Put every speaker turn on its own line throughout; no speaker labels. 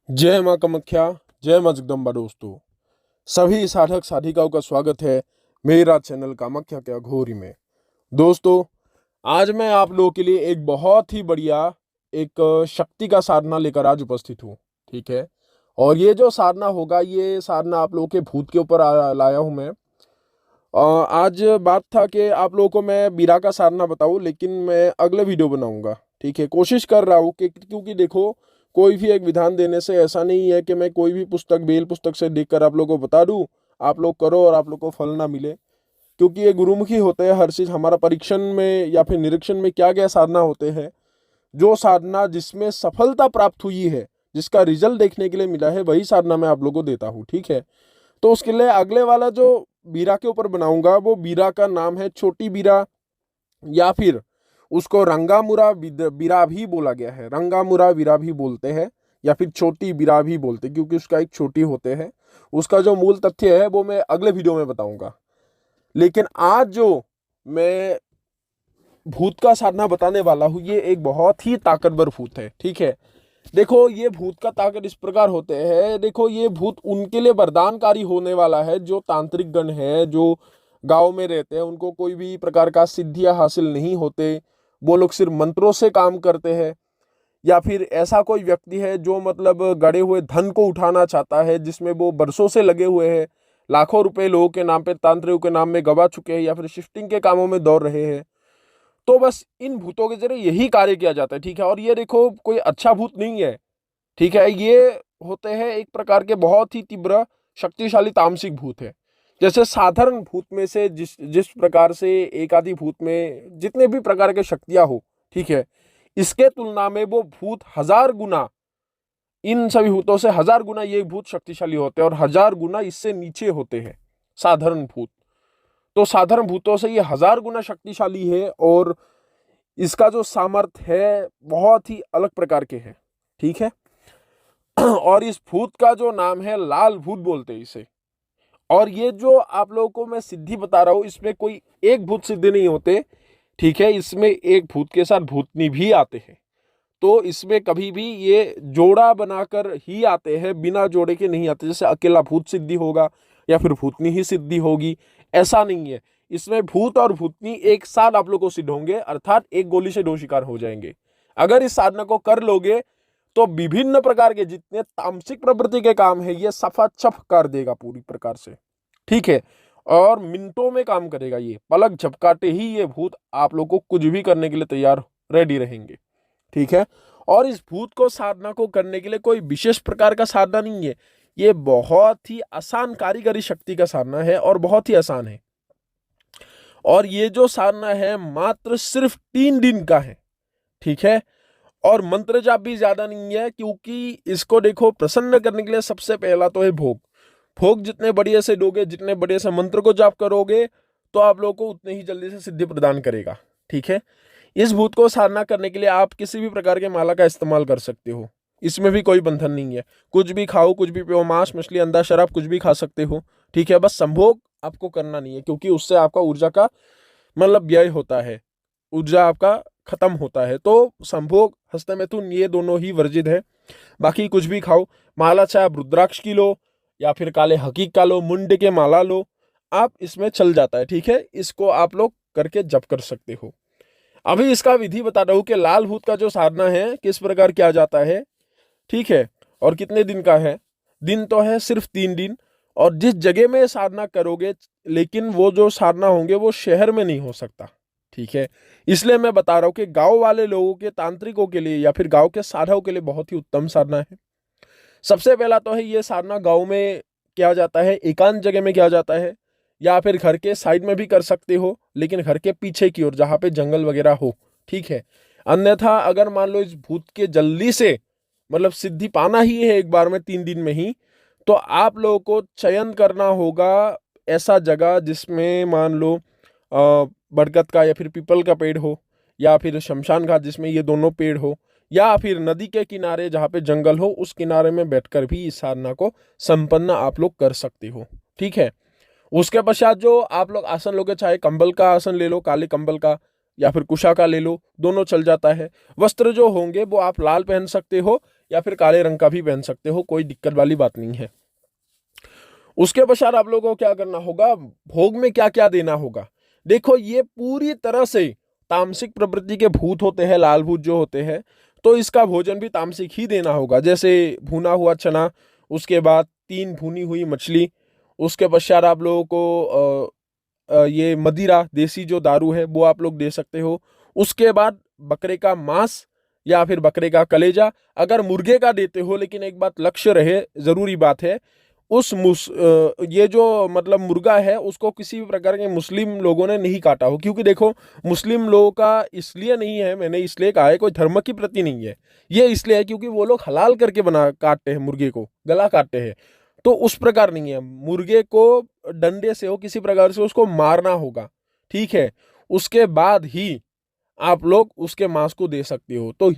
जय माँ कामाख्या, जय माँ जगदम्बा। दोस्तों, सभी साधक साधिकाओं का स्वागत है मेरा चैनल कामाख्या के अघोरी में। दोस्तों, आज मैं आप लोगों के लिए एक बहुत ही बढ़िया एक शक्ति का साधना लेकर आज उपस्थित हूँ। ठीक है, और ये जो साधना होगा, ये साधना आप लोगों के भूत के ऊपर लाया हूँ मैं। आज बात था कि आप लोगों को मैं बीरा का साधना बताऊं, लेकिन मैं अगले वीडियो बनाऊंगा। ठीक है, कोशिश कर रहा हूं कि, क्योंकि देखो, कोई भी एक विधान देने से ऐसा नहीं है कि मैं कोई भी पुस्तक बेल पुस्तक से देखकर आप लोगों को बता दूं, आप लोग करो और आप लोग को फल ना मिले। क्योंकि ये गुरुमुखी होते हैं, हर चीज हमारा परीक्षण में या फिर निरीक्षण में क्या क्या साधना होते हैं, जो साधना जिसमें सफलता प्राप्त हुई है, जिसका रिजल्ट देखने के लिए मिला है, वही साधना मैं आप लोगों को देता हूँ। ठीक है, तो उसके लिए अगले वाला जो बीरा के ऊपर बनाऊंगा, वो बीरा का नाम है छोटी बीरा, या फिर उसको रंगामुरा बीरा भी बोला गया है। रंगामुरा बीरा भी बोलते हैं, या फिर छोटी बीरा भी बोलते हैं, क्योंकि उसका एक छोटी होते हैं। उसका जो मूल तथ्य है वो मैं अगले वीडियो में बताऊंगा। लेकिन आज जो मैं भूत का साधना बताने वाला हूँ, ये एक बहुत ही ताकतवर भूत है। ठीक है, देखो, ये भूत का ताकत इस प्रकार होते हैं। देखो, ये भूत उनके लिए वरदानकारी होने वाला है जो तांत्रिक गण है, जो गांव में रहते हैं, उनको कोई भी प्रकार का सिद्धियां हासिल नहीं होते। वो लोग सिर्फ मंत्रों से काम करते हैं। या फिर ऐसा कोई व्यक्ति है जो मतलब गड़े हुए धन को उठाना चाहता है, जिसमें वो बरसों से लगे हुए हैं, लाखों रुपए लोगों के नाम पे, तांत्रिकों के नाम में गवा चुके हैं, या फिर शिफ्टिंग के कामों में दौड़ रहे हैं। तो बस इन भूतों के जरिए यही कार्य किया जाता है। ठीक है, और ये देखो, कोई अच्छा भूत नहीं है। ठीक है, ये होते हैं एक प्रकार के बहुत ही तीव्र शक्तिशाली तामसिक भूत है। जैसे साधारण भूत में से जिस जिस प्रकार से एक आदि भूत में जितने भी प्रकार के शक्तियां हो, ठीक है, इसके तुलना में वो भूत 1000 गुना, इन सभी भूतों से 1000 गुना ये भूत शक्तिशाली होते हैं, और 1000 गुना इससे नीचे होते हैं साधारण भूत। तो साधारण भूतों से ये 1000 गुना शक्तिशाली है, और इसका जो सामर्थ्य है बहुत ही अलग प्रकार के है। ठीक है, और इस भूत का जो नाम है लाल भूत बोलते हैं इसे। और ये जो आप लोगों को मैं सिद्धि बता रहा हूं, इसमें कोई एक भूत सिद्धि नहीं होते। ठीक है, इसमें एक भूत के साथ भूतनी भी आते हैं। तो इसमें कभी भी ये जोड़ा बनाकर ही आते हैं, बिना जोड़े के नहीं आते। जैसे अकेला भूत सिद्धि होगा या फिर भूतनी ही सिद्धि होगी, ऐसा नहीं है। इसमें भूत और भूतनी एक साथ आप लोग को सिद्ध होंगे, अर्थात एक गोली से दो शिकार हो जाएंगे। अगर इस साधना को कर लोगे तो विभिन्न प्रकार के जितने तामसिक प्रवृत्ति के काम है, ये सफा चफ कर देगा पूरी प्रकार से। ठीक है, और मिनटों में काम करेगा। ये पलक झपकाते ही ये भूत आप लोग को कुछ भी करने के लिए तैयार रेडी रहेंगे। ठीक है, और इस भूत को साधना को करने के लिए कोई विशेष प्रकार का साधना नहीं है। ये बहुत ही आसान कारीगरी शक्ति का साधना है, और बहुत ही आसान है। और ये जो साधना है मात्र सिर्फ 3 दिन का है। ठीक है, और मंत्र जाप भी ज्यादा नहीं है, क्योंकि इसको देखो, प्रसन्न करने के लिए सबसे पहला तो है भोग। भोग जितने बढ़िया से दोगे, जितने बढ़िया से मंत्र को जाप करोगे, तो आप लोगों को उतने ही जल्दी से सिद्धि प्रदान करेगा। ठीक है, इस भूत को साधना करने के लिए आप किसी भी प्रकार के माला का इस्तेमाल कर सकते हो। इसमें भी कोई बंधन नहीं है। कुछ भी खाओ, कुछ भी पियो, मांस मछली अंडा शराब कुछ भी खा सकते हो। ठीक है, बस संभोग आपको करना नहीं है, क्योंकि उससे आपका ऊर्जा का मतलब व्यय होता है, ऊर्जा आपका खत्म होता है। तो संभोग, हस्तमैथुन, ये दोनों ही वर्जित है। बाकी कुछ भी खाओ। माला चाहे आप रुद्राक्ष की लो, या फिर काले हकीक का लो, मुंड के माला लो, आप इसमें चल जाता है। ठीक है, इसको आप लोग करके जप कर सकते हो। अभी इसका विधि बता रहा हूं कि लाल भूत का जो साधना है किस प्रकार किया जाता है। ठीक है, और कितने दिन का है। दिन तो है सिर्फ 3 दिन, और जिस जगह में साधना करोगे, लेकिन वो जो साधना होंगे वो शहर में नहीं हो सकता। ठीक है, इसलिए मैं बता रहा हूं कि गांव वाले लोगों के, तांत्रिकों के लिए, या फिर गांव के साधकों के लिए बहुत ही उत्तम साधना है। सबसे पहला तो है ये साधना गांव में किया जाता है, एकांत जगह में किया जाता है, या फिर घर के साइड में भी कर सकते हो, लेकिन घर के पीछे की ओर जहां पे जंगल वगैरह हो। ठीक है, अन्यथा अगर मान लो इस भूत के जल्दी से मतलब सिद्धि पाना ही है एक बार में 3 दिन में ही, तो आप लोगों को चयन करना होगा ऐसा जगह जिसमें मान लो बरगद का या फिर पीपल का पेड़ हो, या फिर शमशान घाट जिसमें ये दोनों पेड़ हो, या फिर नदी के किनारे जहाँ पे जंगल हो, उस किनारे में बैठकर भी इस साधना को संपन्न आप लोग कर सकते हो। ठीक है, उसके पश्चात जो आप लोग आसन लोगे, चाहे कंबल का आसन ले लो, काले कंबल का, या फिर कुशा का ले लो, दोनों चल जाता है। वस्त्र जो होंगे वो आप लाल पहन सकते हो, या फिर काले रंग का भी पहन सकते हो, कोई दिक्कत वाली बात नहीं है। उसके पश्चात आप लोगों को क्या करना होगा, भोग में क्या क्या देना होगा। देखो ये पूरी तरह से तामसिक प्रवृत्ति के भूत होते हैं, लाल भूत जो होते हैं, तो इसका भोजन भी तामसिक ही देना होगा। जैसे भुना हुआ चना, उसके बाद 3 भुनी हुई मछली, उसके पश्चात आप लोगों को ये मदिरा, देसी जो दारू है वो आप लोग दे सकते हो। उसके बाद बकरे का मांस या फिर बकरे का कलेजा, अगर मुर्गे का देते हो, लेकिन एक बात लक्ष्य रहे, जरूरी बात है, ये जो मतलब मुर्गा है उसको किसी भी प्रकार के मुस्लिम लोगों ने नहीं काटा हो। क्योंकि देखो मुस्लिम लोगों का इसलिए नहीं है, मैंने इसलिए कहा है, कोई धर्म की प्रति नहीं है, ये इसलिए है क्योंकि वो लोग हलाल करके बना काटते हैं, मुर्गे को गला काटते हैं। तो उस प्रकार नहीं है, मुर्गे को डंडे से हो किसी प्रकार से उसको मारना होगा, ठीक है, उसके बाद ही आप लोग उसके मांस को दे सकते हो। तो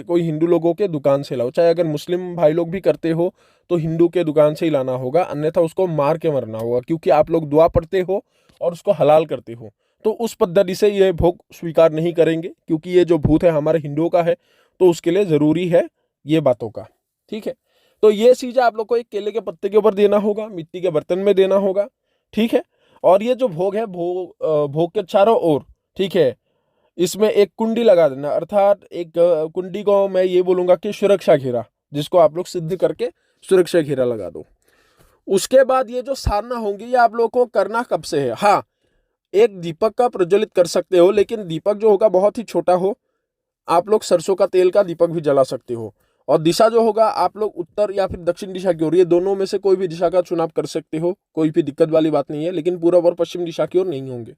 कोई हिंदू लोगों के दुकान से लाओ, चाहे अगर मुस्लिम भाई लोग भी करते हो तो हिंदू के दुकान से ही लाना होगा, अन्यथा उसको मार के मरना होगा, क्योंकि आप लोग दुआ पढ़ते हो और उसको हलाल करते हो। तो उस पद्धति से ये भोग स्वीकार नहीं करेंगे, क्योंकि ये जो भूत है हमारे हिंदुओं का है, तो उसके लिए जरूरी है ये बातों का, ठीक है। तो ये चीजें आप लोग को एक केले के पत्ते के ऊपर देना होगा, मिट्टी के बर्तन में देना होगा, ठीक है। और ये जो भोग है, भोग के चारों ओर, ठीक है, इसमें एक कुंडी लगा देना, अर्थात एक कुंडी को मैं ये बोलूंगा कि सुरक्षा घेरा, जिसको आप लोग सिद्ध करके सुरक्षा घेरा लगा दो। उसके बाद ये जो साधना होंगी ये आप लोग को करना कब से है, हाँ, एक दीपक का प्रज्वलित कर सकते हो, लेकिन दीपक जो होगा बहुत ही छोटा हो। आप लोग सरसों का तेल का दीपक भी जला सकते हो। और दिशा जो होगा आप लोग उत्तर या फिर दक्षिण दिशा की ओर, ये दोनों में से कोई भी दिशा का चुनाव कर सकते हो, कोई भी दिक्कत वाली बात नहीं है, लेकिन पूर्व और पश्चिम दिशा की ओर नहीं होंगे।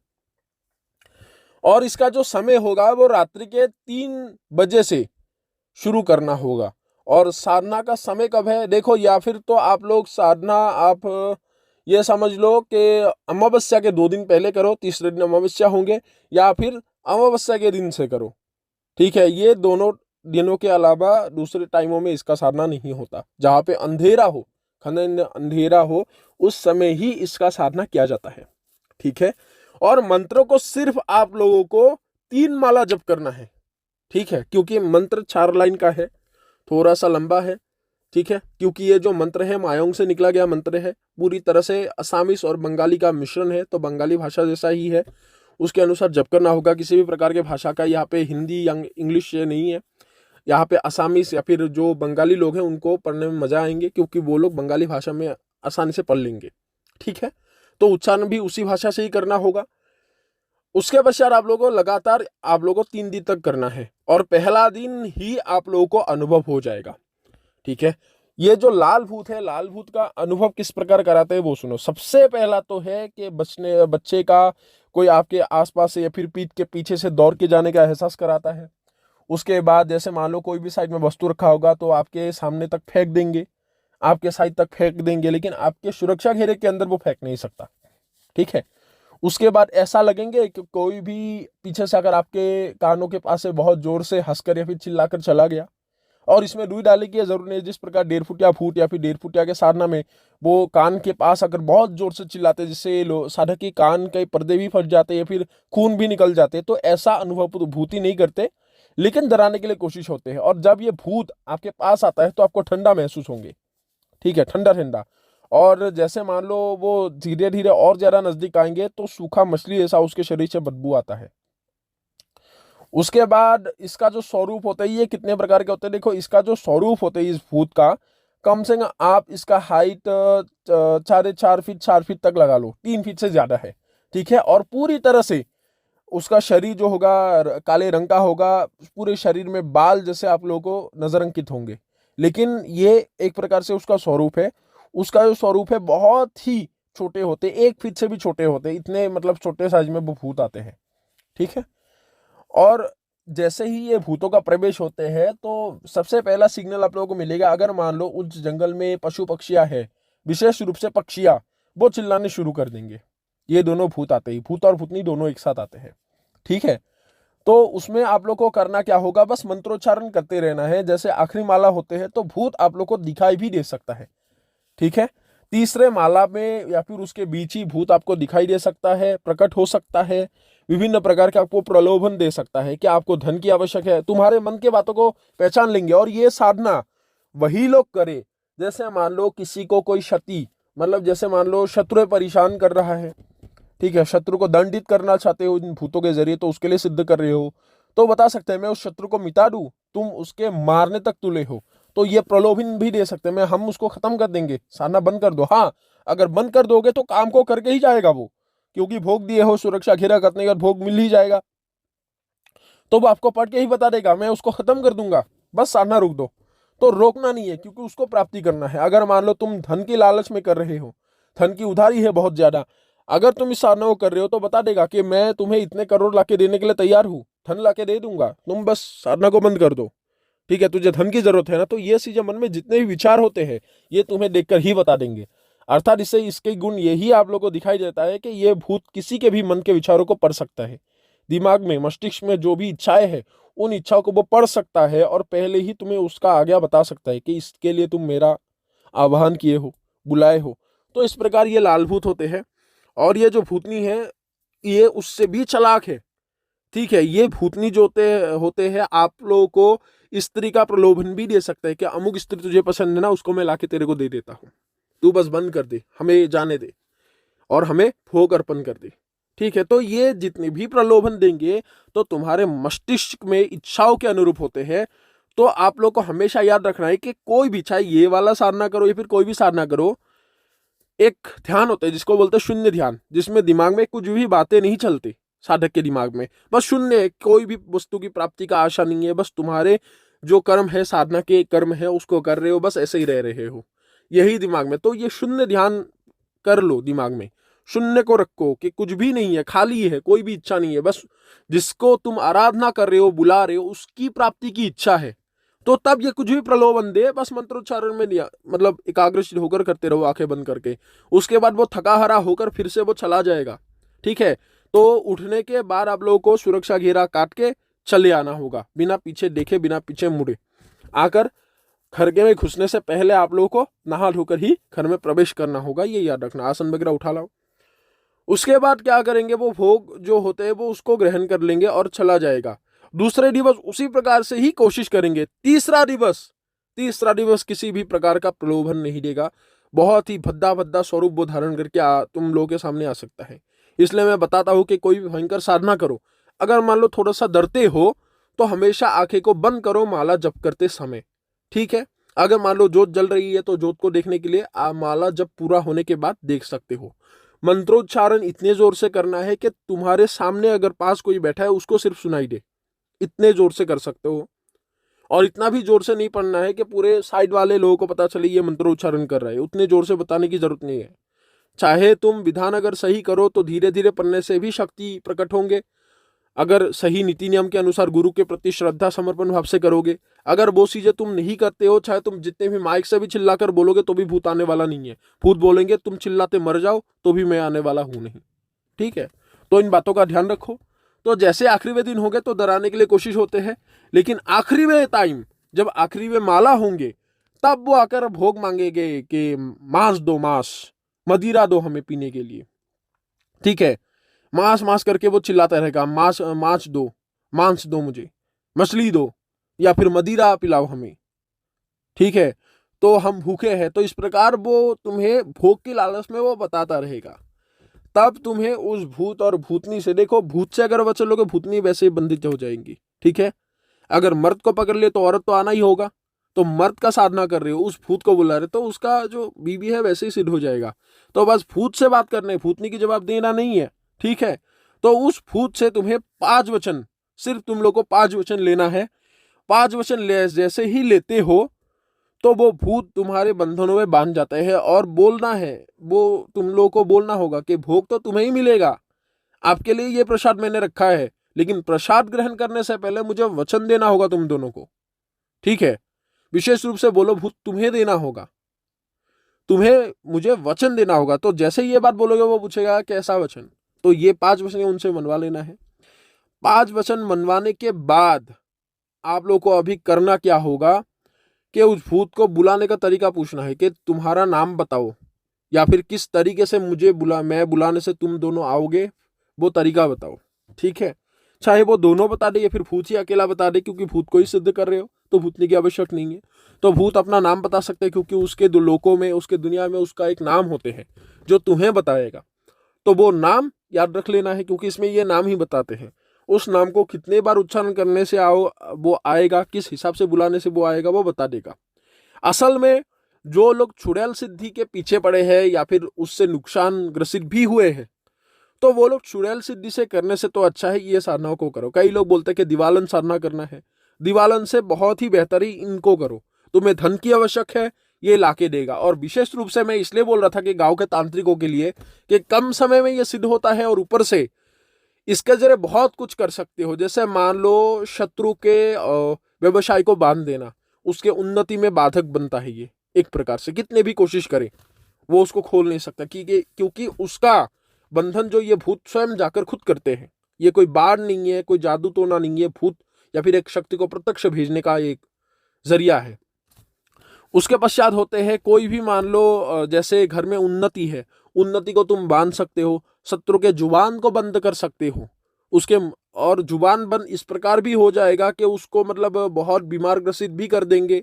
और इसका जो समय होगा वो रात्रि के 3 बजे से शुरू करना होगा। और साधना का समय कब है, देखो, या फिर तो आप लोग साधना आप ये समझ लो कि अमावस्या के 2 दिन पहले करो, तीसरे दिन अमावस्या होंगे, या फिर अमावस्या के दिन से करो, ठीक है। ये दोनों दिनों के अलावा दूसरे टाइमों में इसका साधना नहीं होता। जहां पे अंधेरा हो, खनन अंधेरा हो, उस समय ही इसका साधना किया जाता है, ठीक है। और मंत्रों को सिर्फ आप लोगों को 3 माला जप करना है, ठीक है, क्योंकि मंत्र 4 लाइन का है, थोड़ा सा लंबा है, ठीक है। क्योंकि ये जो मंत्र है मायोंग से निकला गया मंत्र है, पूरी तरह से असामीस और बंगाली का मिश्रण है, तो बंगाली भाषा जैसा ही है, उसके अनुसार जप करना होगा। किसी भी प्रकार के भाषा का यहाँ पे हिंदी या इंग्लिश नहीं है, यहाँ पे असामीस या फिर जो बंगाली लोग हैं उनको पढ़ने में मजा आएंगे, क्योंकि वो लोग बंगाली भाषा में आसानी से पढ़ लेंगे, ठीक है। तो उच्चारण भी उसी भाषा से ही करना होगा। उसके पश्चात आप लोगों को लगातार आप लोगों को 3 दिन तक करना है, और पहला दिन ही आप लोगों को अनुभव हो जाएगा, ठीक है। ये जो लाल भूत है, लाल भूत का अनुभव किस प्रकार कराते हैं वो सुनो। सबसे पहला तो है कि बच्चे का कोई आपके आसपास से या फिर पीठ के पीछे से दौड़ के जाने का एहसास कराता है। उसके बाद जैसे मान लो कोई भी साइड में वस्तु रखा होगा तो आपके सामने तक फेंक देंगे, आपके साइड तक फेंक देंगे, लेकिन आपके सुरक्षा घेरे के अंदर वो फेंक नहीं सकता, ठीक है। उसके बाद ऐसा लगेंगे कि कोई भी पीछे से अगर आपके कानों के पास से बहुत जोर से हंसकर या फिर चिल्लाकर चला गया, और इसमें रुई डालने की जरूरत नहीं। जिस प्रकार 1.5 फुटिया फूट या फिर 1.5 फुटिया के साधना में वो कान के पास अगर बहुत जोर से चिल्लाते, जिससे साधक के कान के पर्दे भी फट जाते या फिर खून भी निकल जाते, तो ऐसा अनुभव भूत ही नहीं करते, लेकिन डराने के लिए कोशिश होते हैं। और जब ये भूत आपके पास आता है तो आपको ठंडा महसूस होंगे, ठीक है, ठंडा ठंडा। और जैसे मान लो वो धीरे धीरे और ज्यादा नजदीक आएंगे तो सूखा मछली जैसा उसके शरीर से बदबू आता है। उसके बाद इसका जो स्वरूप होता है, ये कितने प्रकार के होते हैं, देखो, इसका जो स्वरूप होता है इस भूत का, कम से कम आप इसका हाइट 4.5 फीट 4 फीट तक लगा लो, 3 फीट से ज्यादा है, ठीक है। और पूरी तरह से उसका शरीर जो होगा काले रंग का होगा, पूरे शरीर में बाल जैसे आप लोगों को नजर अंकित होंगे, लेकिन ये एक प्रकार से उसका स्वरूप है। उसका जो स्वरूप है बहुत ही छोटे होते, 1 फीट से भी छोटे होते, इतने मतलब छोटे साइज में वो भूत आते हैं, ठीक है। और जैसे ही ये भूतों का प्रवेश होते हैं तो सबसे पहला सिग्नल आप लोगों को मिलेगा, अगर मान लो उस जंगल में पशु पक्षियां है, विशेष रूप से पक्षियां, वो चिल्लाने शुरू कर देंगे। ये दोनों भूत आते ही, भूत और भूतनी दोनों एक साथ आते हैं, ठीक है। तो उसमें आप लोग को करना क्या होगा, बस मंत्रोच्चारण करते रहना है। जैसे आखिरी माला होते हैं तो भूत आप लोग को दिखाई भी दे सकता है, ठीक है। तीसरे माला में या फिर उसके बीच ही भूत आपको दिखाई दे सकता है, प्रकट हो सकता है। विभिन्न प्रकार के आपको प्रलोभन दे सकता है कि आपको धन की आवश्यक है। तुम्हारे मन के बातों को पहचान लेंगे। और ये साधना वही लोग करे, जैसे मान लो किसी को कोई क्षति, मतलब जैसे मान लो शत्रु परेशान कर रहा है, ठीक है, शत्रु को दंडित करना चाहते हो इन भूतों के जरिए, तो उसके लिए सिद्ध कर रहे हो, तो बता सकते हैं मैं उस शत्रु को मिटा दूं, तुम उसके मारने तक तुले हो, तो ये प्रलोभन भी दे सकते हैं मैं, हम उसको खत्म कर देंगे, साधना बंद कर दो। हाँ, अगर बंद कर दोगे तो काम को करके ही जाएगा वो, क्योंकि भोग दिए हो, सुरक्षा घेरा करने का भोग मिल ही जाएगा, तो वो आपको पढ़ के ही बता देगा मैं उसको खत्म कर दूंगा, बस साधना रोक दो। तो रोकना नहीं है, क्योंकि उसको प्राप्ति करना है। अगर मान लो तुम धन की लालच में कर रहे हो, धन की उधारी है बहुत ज्यादा, अगर तुम इस साधना को कर रहे हो तो बता देगा कि मैं तुम्हें इतने करोड़ लाके देने के लिए तैयार हूं, धन लाके दे दूंगा, तुम बस साधना को बंद कर दो। ठीक है, तुझे धन की जरूरत है ना, तो ये चीजें मन में जितने भी विचार होते हैं ये तुम्हें देखकर ही बता देंगे। अर्थात इससे इसके गुण यही आप लोगों को दिखाई देता है कि ये भूत किसी के भी मन के विचारों को पढ़ सकता है। दिमाग में, मस्तिष्क में जो भी इच्छाएं हैं उन इच्छाओं को वो पढ़ सकता है और पहले ही तुम्हें उसका आज्ञा बता सकता है कि इसके लिए तुम मेरा आह्वान किए हो, बुलाए हो। तो इस प्रकार ये लालभूत होते हैं। और ये जो भूतनी है ये उससे भी चालाक है। ठीक है, ये भूतनी जो होते हैं आप लोगों को स्त्री का प्रलोभन भी दे सकता है कि अमुक स्त्री तुझे पसंद है ना, उसको मैं लाके तेरे को दे देता हूँ, तू बस बंद कर दे, हमें जाने दे और हमें भोग अर्पण कर दे। ठीक है, तो ये जितने भी प्रलोभन देंगे तो तुम्हारे मस्तिष्क में इच्छाओं के अनुरूप होते हैं। तो आप लोग को हमेशा याद रखना है कि कोई भी, चाहे ये वाला साधना करो या फिर कोई भी साधना करो, एक ध्यान होता है जिसको बोलते हैं शून्य ध्यान, जिसमें दिमाग में कुछ भी बातें नहीं चलती, साधक के दिमाग में बस शून्य है, कोई भी वस्तु की प्राप्ति का आशा नहीं है, बस तुम्हारे जो कर्म है, साधना के कर्म है उसको कर रहे हो, बस ऐसे ही रह रहे हो, यही दिमाग में। तो ये शून्य ध्यान कर लो, दिमाग में शून्य को रखो कि कुछ भी नहीं है, खाली है, कोई भी इच्छा नहीं है, बस जिसको तुम आराधना कर रहे हो, बुला रहे हो, उसकी प्राप्ति की इच्छा है। तो तब ये कुछ भी प्रलोभन दे, बस मंत्रोच्चारण में लिया, मतलब एकाग्रचित होकर करते रहो आंखें बंद करके। उसके बाद वो थका हारा होकर फिर से वो चला जाएगा। ठीक है, तो उठने के बाद आप लोगों को सुरक्षा घेरा काट के चले आना होगा, बिना पीछे देखे, बिना पीछे मुड़े। आकर घर में घुसने से पहले आप लोगों को नहा धोकर ही घर में प्रवेश करना होगा, ये याद रखना। आसन वगैरह उठा लाओ। उसके बाद क्या करेंगे, वो भोग जो होते हैं वो उसको ग्रहण कर लेंगे और चला जाएगा। दूसरे दिवस उसी प्रकार से ही कोशिश करेंगे। तीसरा दिवस किसी भी प्रकार का प्रलोभन नहीं देगा, बहुत ही भद्दा भद्दा स्वरूप वो धारण करके तुम लोगों के सामने आ सकता है। इसलिए मैं बताता हूं कि कोई भी भयंकर साधना करो, अगर मान लो थोड़ा सा डरते हो तो हमेशा आंखें को बंद करो माला जप करते समय। ठीक है, अगर मान लो जोत जल रही है तो जोत को देखने के लिए माला जप पूरा होने के बाद देख सकते हो। मंत्रोच्चारण इतने जोर से करना है कि तुम्हारे सामने अगर पास कोई बैठा है उसको सिर्फ सुनाई दे, इतने जोर से कर सकते हो। और इतना भी जोर से नहीं पढ़ना है कि पूरे साइड वाले लोगों को पता चले ये मंत्रोच्चारण कर रहा है, उतने जोर से बताने की जरूरत नहीं है। चाहे तुम विधान अगर सही करो तो धीरे धीरे पढ़ने से भी शक्ति प्रकट होंगे, अगर सही नीति नियम के अनुसार गुरु के प्रति श्रद्धा समर्पण भाव से करोगे। अगर वो चीजें तुम नहीं करते हो, चाहे तुम जितने भी माइक से भी चिल्लाकर बोलोगे तो भी भूत आने वाला नहीं है। भूत बोलेंगे तुम चिल्लाते मर जाओ तो भी मैं आने वाला हूं नहीं। ठीक है, तो इन बातों का ध्यान रखो। तो जैसे आखिरी वे दिन होंगे तो डराने के लिए कोशिश होते हैं, लेकिन आखिरी वे टाइम, जब आखिरी वे माला होंगे तब वो आकर भोग मांगेंगे कि मांस दो, मांस, मदिरा दो हमें पीने के लिए। ठीक है, मांस मांस करके वो चिल्लाता रहेगा, मांस मांस दो, मांस दो मुझे, मछली दो, या फिर मदिरा पिलाओ हमें। ठीक है, तो हम भूखे हैं। तो इस प्रकार वो तुम्हें भोग की लालच में वो बताता रहेगा। तब तुम्हें उस भूत और भूतनी से, देखो भूत से अगर बच लोगे भूतनी वैसे ही बंधित हो जाएंगी। ठीक है, अगर मर्द को पकड़ ले तो औरत तो आना ही होगा, तो मर्द का साधना कर रहे हो, उस भूत को बुला रहे तो उसका जो बीबी है वैसे ही सिद्ध हो जाएगा। तो बस भूत से बात करने, भूतनी की जवाब देना नहीं है। ठीक है, तो उस भूत से तुम्हें 5 वचन, सिर्फ तुम लोग को 5 वचन लेना है। 5 वचन जैसे ही लेते हो तो वो भूत तुम्हारे बंधनों में बांध जाता है। और बोलना है, वो तुम लोगों को बोलना होगा कि भोग तो तुम्हें ही मिलेगा, आपके लिए ये प्रसाद मैंने रखा है, लेकिन प्रसाद ग्रहण करने से पहले मुझे वचन देना होगा तुम दोनों को। ठीक है, विशेष रूप से बोलो भूत तुम्हें देना होगा, तुम्हें मुझे वचन देना होगा। तो जैसे ही ये बात बोलोगे वो पूछेगा कैसा वचन, तो ये 5 वचन उनसे मनवा लेना है। 5 वचन मनवाने के बाद आप लोग को अभी करना क्या होगा कि उस भूत को बुलाने का तरीका पूछना है कि तुम्हारा नाम बताओ, या फिर किस तरीके से मुझे मैं बुलाने से तुम दोनों आओगे, वो तरीका बताओ। ठीक है, चाहे वो दोनों बता दे या फिर भूत ही अकेला बता दे, क्योंकि भूत को ही सिद्ध कर रहे हो तो भूतनी की आवश्यक नहीं है। तो भूत अपना नाम बता सकते हैं, क्योंकि उसके दो लोकों में, उसके दुनिया में उसका एक नाम होते हैं जो तुम्हें बताएगा। तो वो नाम याद रख लेना है, क्योंकि इसमें ये नाम ही बताते हैं। उस नाम को कितने बार उच्चारण करने से वो आएगा, किस हिसाब से बुलाने से वो आएगा, वो बता देगा। असल में जो लोग चुड़ैल सिद्धि के पीछे पड़े हैं या फिर उससे नुकसान ग्रसित भी हुए हैं, तो वो लोग चुड़ैल सिद्धि से करने से तो अच्छा है ये साधनाओं को करो। कई लोग बोलते हैं कि दिवालन साधना करना है, दिवालन से बहुत ही बेहतर ही इनको करो। तुम्हें धन की आवश्यक है, ये लाके देगा। और विशेष रूप से मैं इसलिए बोल रहा था कि गांव के तांत्रिकों के लिए कि कम समय में ये सिद्ध होता है, और ऊपर से इसके जरिए बहुत कुछ कर सकते हो। जैसे मान लो शत्रु के व्यवसाय को बांध देना, उसके उन्नति में बाधक बनता है ये एक प्रकार से। कितने भी कोशिश करे वो उसको खोल नहीं सकता, क्योंकि उसका बंधन जो ये भूत स्वयं जाकर खुद करते हैं। ये कोई बाढ़ नहीं है, कोई जादू टोना नहीं है, भूत या फिर एक शक्ति को प्रत्यक्ष भेजने का एक जरिया है। उसके पश्चात होते हैं कोई भी, मान लो जैसे घर में उन्नति है, उन्नति को तुम बांध सकते हो, शत्रु के जुबान को बंद कर सकते हो उसके। और जुबान बंद इस प्रकार भी हो जाएगा कि उसको मतलब बहुत बीमार ग्रसित भी कर देंगे,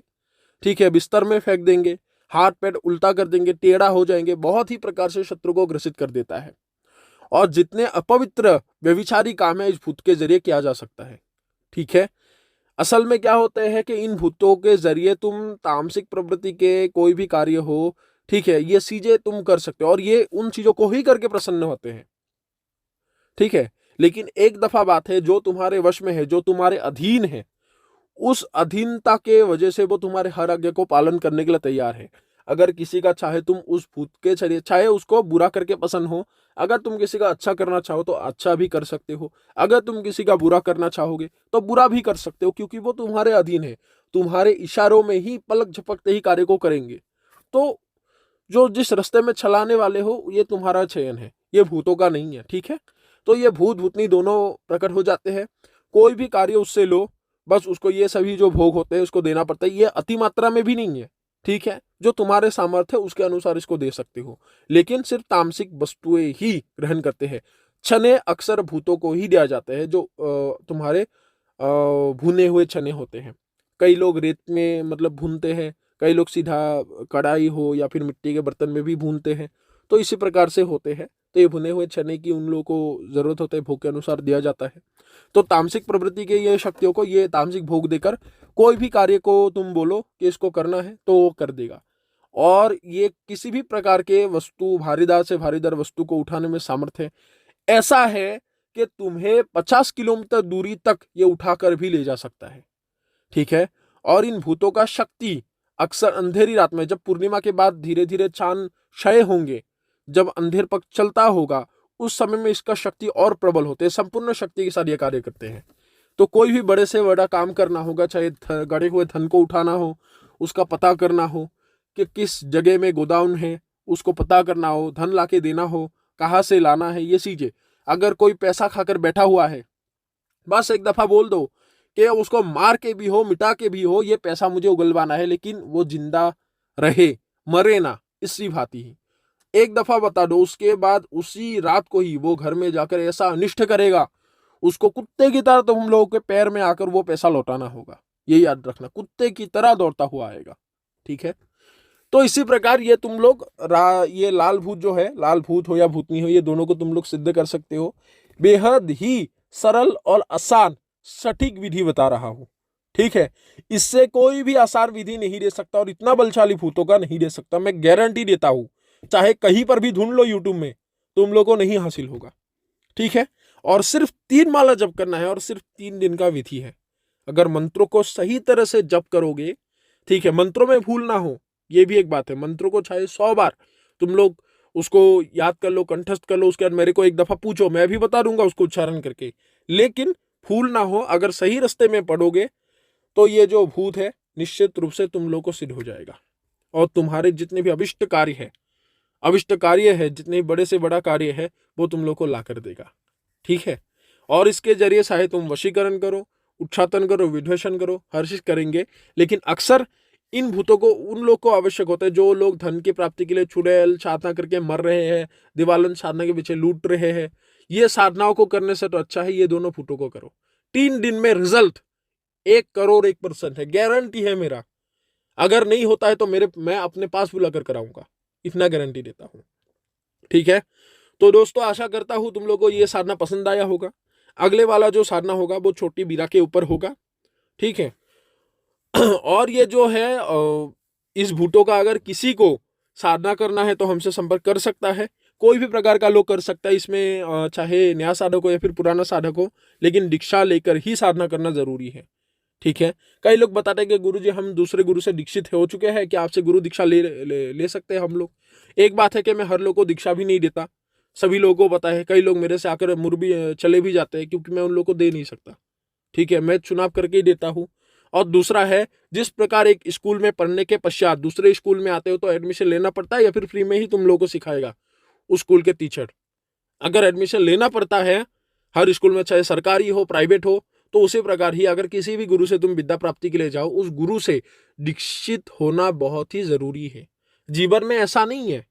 ठीक है, बिस्तर में फेंक देंगे, हाथ पैर उल्टा कर देंगे, टेढ़ा हो जाएंगे, बहुत ही प्रकार से शत्रु को ग्रसित कर देता है। और जितने अपवित्र व्यभिचारी काम है इस भूत के जरिए किया जा सकता है, ठीक है। असल में क्या होते हैं कि इन भूतों के जरिए तुम तामसिक प्रवृत्ति के कोई भी कार्य हो, ठीक है, ये चीजें तुम कर सकते हो, और ये उन चीजों को ही करके प्रसन्न होते हैं, ठीक है। लेकिन एक दफा बात है, जो तुम्हारे वश में है, जो तुम्हारे अधीन है, उस अधीनता के वजह से वो तुम्हारे हर आज्ञा को पालन करने के लिए तैयार है। अगर किसी का चाहे तुम उस भूत के चरिए, चाहे उसको बुरा करके पसंद हो, अगर तुम किसी का अच्छा करना चाहो तो अच्छा भी कर सकते हो, अगर तुम किसी का बुरा करना चाहोगे तो बुरा भी कर सकते हो, क्योंकि वो तुम्हारे अधीन है। तुम्हारे इशारों में ही, पलक झपकते ही कार्य को करेंगे। तो जो जिस रास्ते में चलाने वाले हो, ये तुम्हारा चयन है, ये भूतों का नहीं है, ठीक है। तो ये भूत भूतनी दोनों प्रकट हो जाते हैं। कोई भी कार्य उससे लो, बस उसको ये सभी जो भोग होते हैं उसको देना पड़ता है। ये अति मात्रा में भी नहीं है, ठीक है। जो तुम्हारे सामर्थ्य उसके अनुसार इसको दे सकते हो, लेकिन सिर्फ तामसिक वस्तुएं ही ग्रहण करते हैं। छने अक्सर भूतों को ही दिया जाते हैं, जो तुम्हारे भुने हुए छने होते हैं। कई लोग रेत में मतलब भूनते हैं, कई लोग सीधा कढ़ाई हो या फिर मिट्टी के बर्तन में भी भूनते हैं। तो इसी प्रकार से होते हैं। तो ये भुने हुए चने की उन लोगों को जरूरत होता है, भोग के अनुसार दिया जाता है। तो तामसिक प्रवृत्ति के ये शक्तियों को ये तामसिक भोग देकर कोई भी कार्य को तुम बोलो कि इसको करना है तो वो कर देगा। और ये किसी भी प्रकार के वस्तु, भारीदार से भारीदार वस्तु को उठाने में सामर्थ्य है। ऐसा है कि तुम्हें 50 किलोमीटर दूरी तक ये उठाकर भी ले जा सकता है, ठीक है। और इन भूतों का शक्ति अक्सर अंधेरी रात में, जब पूर्णिमा के बाद धीरे धीरे चांद क्षय होंगे, जब अंधेर पक्ष चलता होगा, उस समय में इसका शक्ति और प्रबल होते हैं, संपूर्ण शक्ति के साथ ये कार्य करते हैं। तो कोई भी बड़े से बड़ा काम करना होगा, चाहे गड़े हुए धन को उठाना हो, उसका पता करना हो कि किस जगह में गोदाम है, उसको पता करना हो, धन लाके देना हो, कहाँ से लाना है, ये चीजें। अगर कोई पैसा खाकर बैठा हुआ है, बस एक दफा बोल दो कि उसको मार के भी हो, मिटा के भी हो, ये पैसा मुझे उगलवाना है, लेकिन वो जिंदा रहे, मरे ना, इसी भांति ही एक दफा बता दो, उसके बाद उसी रात को ही वो घर में जाकर ऐसा अनिष्ट करेगा, उसको कुत्ते की तरह तुम लोगों के पैर में आकर वो पैसा लौटाना होगा। ये याद रखना, कुत्ते की तरह दौड़ता हुआ आएगा, ठीक है। तो इसी प्रकार ये तुम लोग ये लाल भूत जो है, लाल भूत हो या भूतनी हो, ये दोनों को तुम लोग सिद्ध कर सकते हो। बेहद ही सरल और आसान सटीक विधि बता रहा हूं, ठीक है। इससे कोई भी आसान विधि नहीं दे सकता, और इतना बलशाली भूतों का नहीं दे सकता, मैं गारंटी देता हूं। चाहे कहीं पर भी ढूंढ लो यूट्यूब में, तुम लोगों को नहीं हासिल होगा, ठीक है। और सिर्फ 3 माला जप करना है, और सिर्फ 3 दिन का विधि है। अगर मंत्रों को सही तरह से जप करोगे, ठीक है, मंत्रों में भूल ना हो, ये भी एक बात है। मंत्रों को चाहे 100 बार तुम लोग उसको याद कर लो, कंठस्थ कर लो, उसके बाद मेरे को एक दफा पूछो, मैं भी बता दूंगा उसको उच्चारण करके, लेकिन भूल ना हो। अगर सही रास्ते में पढ़ोगे तो ये जो भूत है निश्चित रूप से तुम लोग को सिद्ध हो जाएगा, और तुम्हारे जितने भी अभिष्ट कार्य है, जितने बड़े से बड़ा कार्य है, वो तुम लोग को ला कर देगा, ठीक है। और इसके जरिए चाहे तुम वशीकरण करो, उच्चाटन करो, विध्वंसन करो, हर चीज करेंगे। लेकिन अक्सर इन भूतों को उन लोग को आवश्यक होता है जो लोग धन की प्राप्ति के लिए चुड़ैल साधना करके मर रहे हैं, दिवालन साधना के पीछे लूट रहे हैं, ये साधनाओं को करने से तो अच्छा है ये दोनों फूटों को करो। 3 दिन में रिजल्ट 1 करोड़ 1% है, गारंटी है मेरा। अगर नहीं होता है तो मैं अपने पास बुलाकर कराऊंगा, इतना गारंटी देता हूं। ठीक है, तो दोस्तों आशा करता हूं तुम लोगों को ये साधना पसंद आया होगा। अगले वाला जो साधना होगा वो छोटी बीरा के ऊपर होगा। ठीक है, और ये जो है इस भूटों का अगर किसी को साधना करना है तो हमसे संपर्क कर सकता है। कोई भी प्रकार का लोग कर सकता है इसमें, चाहे नया साधक हो या फिर पुराना साधक हो, लेकिन दीक्षा लेकर ही साधना करना जरूरी है। ठीक है, कई लोग बताते हैं कि गुरु जी हम दूसरे गुरु से दीक्षित हो चुके हैं, कि आपसे गुरु दीक्षा ले सकते हैं हम लोग। एक बात है कि मैं हर लोग को दीक्षा भी नहीं देता, सभी लोगों को पता है। कई लोग मेरे से आकर मुड़ भी चले भी जाते हैं, क्योंकि मैं उन लोगों को दे नहीं सकता। ठीक है, मैं चुनाव करके ही देता हूँ। और दूसरा है, जिस प्रकार एक स्कूल में पढ़ने के पश्चात दूसरे स्कूल में आते हो तो एडमिशन लेना पड़ता है, या फिर फ्री में ही तुम लोगों को सिखाएगा उस स्कूल के टीचर। अगर एडमिशन लेना पड़ता है हर स्कूल में, चाहे सरकारी हो प्राइवेट हो, तो उसी प्रकार ही अगर किसी भी गुरु से तुम विद्या प्राप्ति के लिए जाओ, उस गुरु से दीक्षित होना बहुत ही जरूरी है। जीवन में ऐसा नहीं है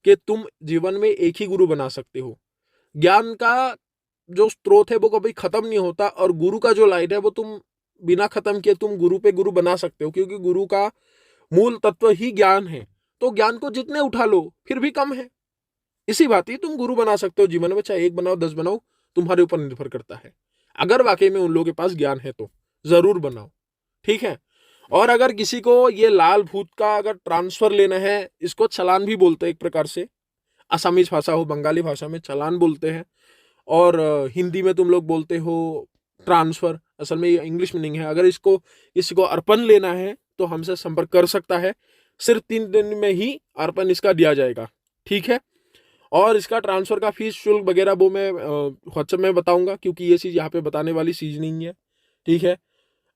कि तुम जीवन में एक ही गुरु बना सकते हो। ज्ञान का जो स्रोत है वो कभी खत्म नहीं होता, और गुरु का जो लाइट है वो तुम बिना खत्म किए तुम गुरु पे गुरु बना सकते हो, क्योंकि गुरु का मूल तत्व ही ज्ञान है। तो ज्ञान को जितने उठा लो फिर भी कम है। इसी बात ही तुम गुरु बना सकते हो जीवन में, चाहे 1 बनाओ 10 बनाओ, तुम्हारे ऊपर निर्भर करता है। अगर वाकई में उन लोगों के पास ज्ञान है तो जरूर बनाओ। ठीक है, और अगर किसी को ये लाल भूत का अगर ट्रांसफर लेना है, इसको चालान भी बोलते हैं एक प्रकार से, असमीज भाषा हो बंगाली भाषा में चालान बोलते हैं, और हिंदी में तुम लोग बोलते हो ट्रांसफर, असल में ये इंग्लिश मीनिंग है। अगर किसी को अर्पण लेना है तो हमसे संपर्क कर सकता है। सिर्फ 3 दिन में ही अर्पण इसका दिया जाएगा। ठीक है, और इसका ट्रांसफर का फीस शुल्क वगैरह वो मैं व्हाट्सएप में बताऊंगा, क्योंकि ये चीज़ यहाँ पे बताने वाली चीज़ नहीं है। ठीक है,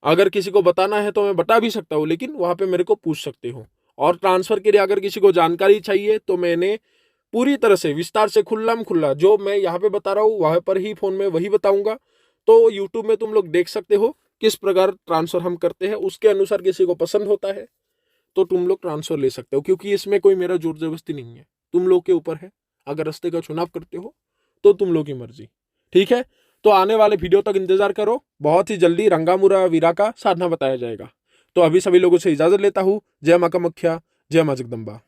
अगर किसी को बताना है तो मैं बता भी सकता हूँ, लेकिन वहाँ पे मेरे को पूछ सकते हो। और ट्रांसफर के लिए अगर किसी को जानकारी चाहिए तो मैंने पूरी तरह से विस्तार से खुल्लम खुल्ला जो मैं यहाँ पे बता रहा हूँ वहाँ पर ही फोन में वही बताऊंगा। तो यूट्यूब में तुम लोग देख सकते हो किस प्रकार ट्रांसफर हम करते हैं, उसके अनुसार किसी को पसंद होता है तो तुम लोग ट्रांसफर ले सकते हो, क्योंकि इसमें कोई मेरा जोर जबरदस्ती नहीं है, तुम लोग के ऊपर है। अगर रास्ते का चुनाव करते हो तो तुम लोग की मर्जी। ठीक है, तो आने वाले वीडियो तक इंतजार करो, बहुत ही जल्दी रंगामुरा वीरा का साधना बताया जाएगा। तो अभी सभी लोगों से इजाजत लेता हूँ। जय मां कामाख्या, जय मां जगदम्बा।